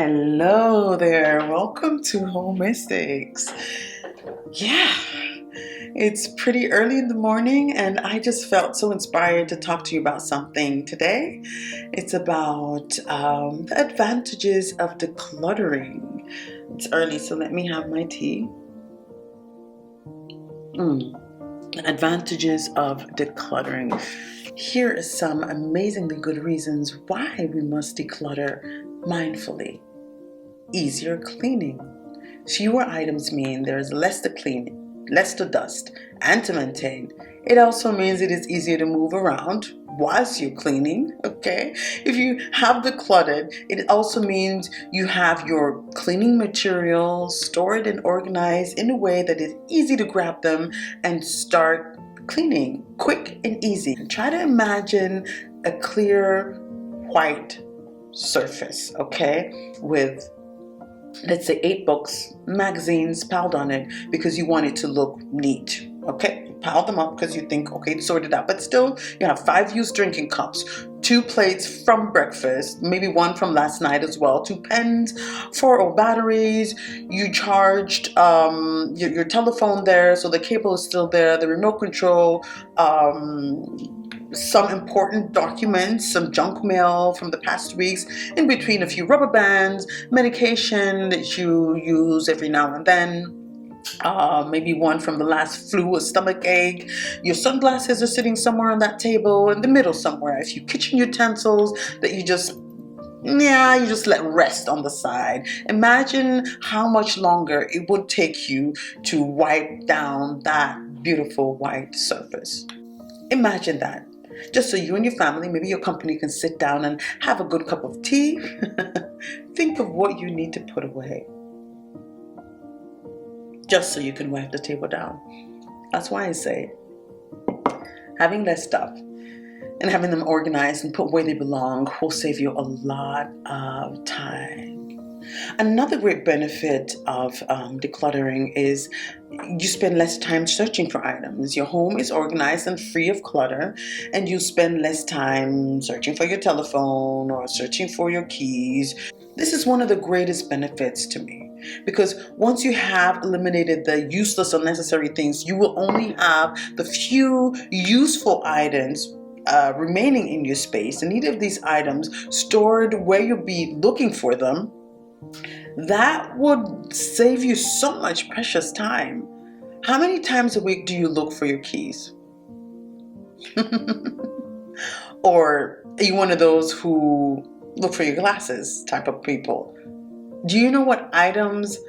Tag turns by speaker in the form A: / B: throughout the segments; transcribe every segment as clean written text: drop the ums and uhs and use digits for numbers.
A: Hello there, welcome to Home Mystics. Yeah, it's pretty early in the morning and I just felt so inspired to talk to you about something today. It's about the advantages of decluttering. It's early, so let me have my tea. Advantages of decluttering. Here are some amazingly good reasons why we must declutter mindfully. Easier cleaning. Fewer items mean there's less to clean, less to dust, and to maintain. It also means it is easier to move around whilst you're cleaning, okay? If you have decluttered, it also means you have your cleaning materials stored and organized in a way that is easy to grab them and start cleaning, quick and easy. And try to imagine a clear white surface, okay, with let's say 8 books, magazines piled on it because you want it to look neat. Okay, pile them up because you think, okay, sort it out. But still, you have 5 used drinking cups, 2 plates from breakfast, maybe 1 from last night as well, 2 pens, 4 old batteries. You charged your telephone there, so the cable is still there, the remote control, some important documents, some junk mail from the past weeks, in between a few rubber bands, medication that you use every now and then, maybe one from the last flu, a stomach ache. Your sunglasses are sitting somewhere on that table, in the middle somewhere. A few kitchen utensils that you just let rest on the side. Imagine how much longer it would take you to wipe down that beautiful white surface. Imagine that. Just so you and your family, maybe your company, can sit down and have a good cup of tea. Think of what you need to put away. Just so you can wipe the table down. That's why I say having less stuff and having them organized and put where they belong will save you a lot of time. Another great benefit of decluttering is you spend less time searching for items. Your home is organized and free of clutter, and you spend less time searching for your telephone or searching for your keys. This is one of the greatest benefits to me, because once you have eliminated the useless, unnecessary things, you will only have the few useful items remaining in your space, and each of these items stored where you'll be looking for them. That would save you so much precious time. How many times a week do you look for your keys? Or are you one of those who look for your glasses type of people? Do you know what items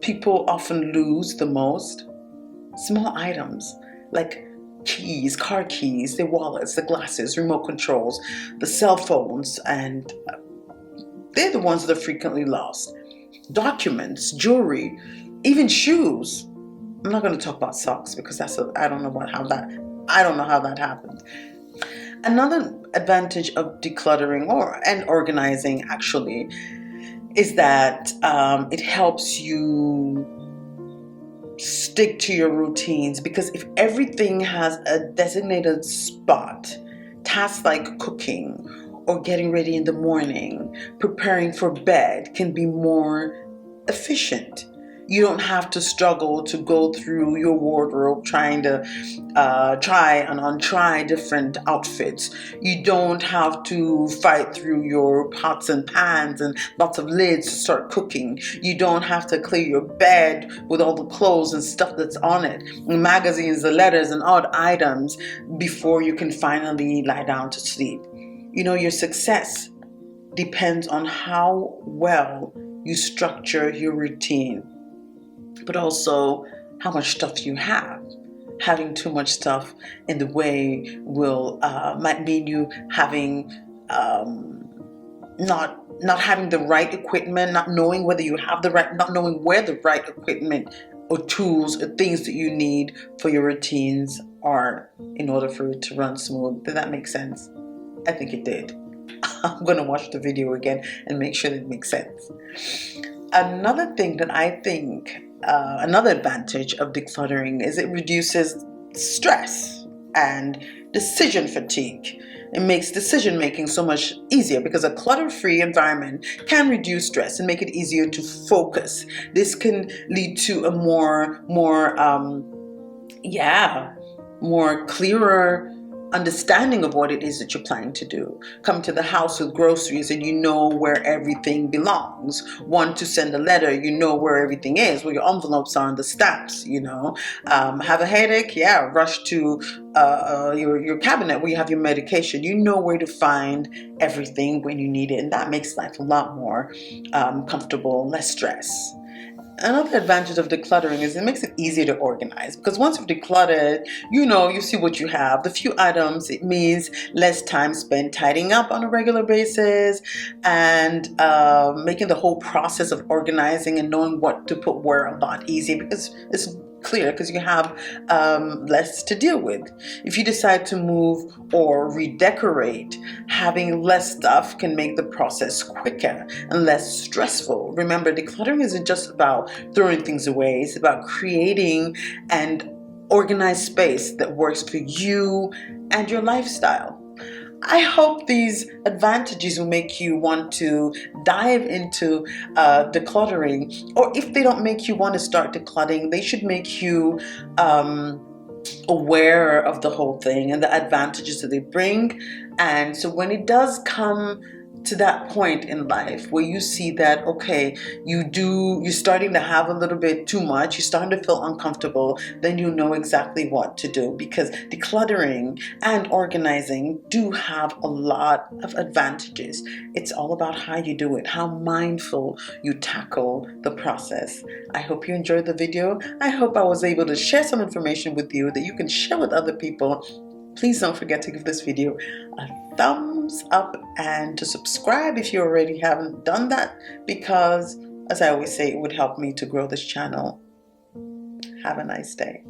A: people often lose the most? Small items like keys, car keys, their wallets, the glasses, remote controls, the cell phones, and they're the ones that are frequently lost. Documents, jewelry, even shoes. I'm not going to talk about socks because I don't know how that happened. Another advantage of decluttering and organizing actually is that it helps you stick to your routines, because if everything has a designated spot, tasks like cooking or getting ready in the morning, preparing for bed can be more efficient. You don't have to struggle to go through your wardrobe trying to try and untry different outfits. You don't have to fight through your pots and pans and lots of lids to start cooking. You don't have to clear your bed with all the clothes and stuff that's on it, the magazines, the letters, and odd items before you can finally lie down to sleep. You know, your success depends on how well you structure your routine, but also how much stuff you have. Having too much stuff in the way might mean you having not having the right equipment, not knowing whether you have not knowing where the right equipment or tools or things that you need for your routines are in order for it to run smooth. Did that make sense? I think it did. I'm going to watch the video again and make sure that it makes sense. Another thing that I think, another advantage of decluttering is it reduces stress and decision fatigue. It makes decision making so much easier because a clutter-free environment can reduce stress and make it easier to focus. This can lead to a more clearer understanding of what it is that you're planning to do. Come to the house with groceries and you know where everything belongs. Want to send a letter, you know where everything is, where your envelopes are and the stamps, you know. Have a headache, yeah, rush to your cabinet where you have your medication. You know where to find everything when you need it, and that makes life a lot more comfortable, less stress. Another advantage of decluttering is it makes it easier to organize, because once you've decluttered, you see what you have. The few items, it means less time spent tidying up on a regular basis, and making the whole process of organizing and knowing what to put where a lot easier, because it's clear, because you have less to deal with. If you decide to move or redecorate, having less stuff can make the process quicker and less stressful. Remember, decluttering isn't just about throwing things away, it's about creating an organized space that works for you and your lifestyle. I hope these advantages will make you want to dive into decluttering, or if they don't make you want to start decluttering, they should make you aware of the whole thing and the advantages that they bring. And so when it does come to that point in life where you see that, okay, you're starting to have a little bit too much, you're starting to feel uncomfortable, then you know exactly what to do, because decluttering and organizing do have a lot of advantages. It's all about how you do it, how mindful you tackle the process. I hope you enjoyed the video. I hope I was able to share some information with you that you can share with other people. Please don't forget to give this video a thumbs up and to subscribe if you already haven't done that, because, as I always say, it would help me to grow this channel. Have a nice day.